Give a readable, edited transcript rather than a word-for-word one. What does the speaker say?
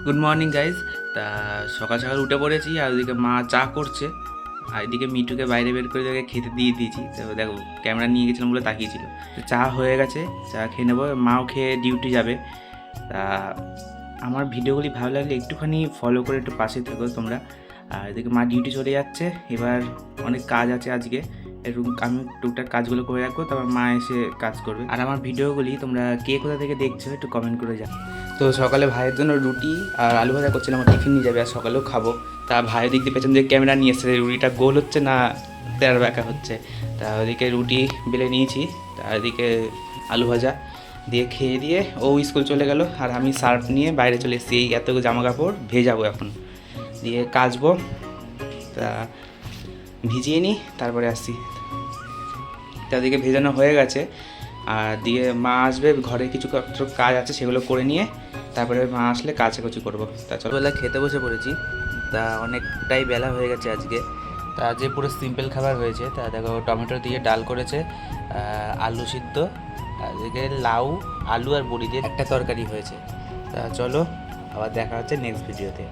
Good morning guys. তা সকাল সকাল উঠে পড়েছি, আর ওদিকে মা চা করছে, আর এদিকে মিটুকে বাইরে বের করে তাকে খেতে দিয়ে দিয়েছি। তো দেখো, ক্যামেরা নিয়ে গেছিলাম বলে তাকিয়েছিল। তো চা হয়ে গেছে, চা খেয়ে নেবো, মাও খেয়ে ডিউটি যাবে। তা আমার ভিডিওগুলি ভালো লাগলে একটুখানি ফলো করে একটু পাশে থাকো তোমরা। আর এদিকে মা ডিউটি চলে যাচ্ছে, এবার অনেক কাজ আছে আজকে, একটু আমি টুকটাক কাজগুলো করে রাখবো, তারপর মা এসে কাজ করবে। আর আমার ভিডিওগুলি তোমরা কে কোথা থেকে দেখছো একটু কমেন্ট করে যাও। তো সকালে ভাইয়ের জন্য রুটি আর আলু ভাজা করছিলাম, আমার টিফিন নিয়ে যাবে, আর সকালেও খাবো। তা ভাইয়ের দিক দিয়ে পেছন দিয়ে ক্যামেরা নিয়ে এসেছে, রুটিটা গোল হচ্ছে না তেরা ব্যাকা হচ্ছে। তা ওদিকে রুটি বেলে নিয়েছি, তা এদিকে আলু ভাজা দিয়ে খেয়ে দিয়ে ও স্কুল চলে গেল, আর আমি সার্ফ নিয়ে বাইরে চলে এসেছি। এই এত জামা কাপড় ভেজাবো এখন, দিয়ে কাচবো। তা ভিজিয়ে নিই, তারপরে আসছি। তাদেরকে ভেজানো হয়ে গেছে, আর দিয়ে মা আসবে, ঘরে কিছু কাজ আছে সেগুলো করে নিয়ে তারপরে মা আসলে কাচাকুচি করবো। তা ছোটোবেলা খেতে বসে পড়েছি, তা অনেকটাই বেলা হয়ে গেছে আজকে। তা যে পুরো সিম্পল খাবার হয়েছে, তা দেখো টমেটো দিয়ে ডাল করেছে, আলু সিদ্ধ, আর এদিকে লাউ, আলু আর বড়ি দিয়ে একটা তরকারি হয়েছে। তা চলো, আবার দেখা হচ্ছে নেক্সট ভিডিওতে।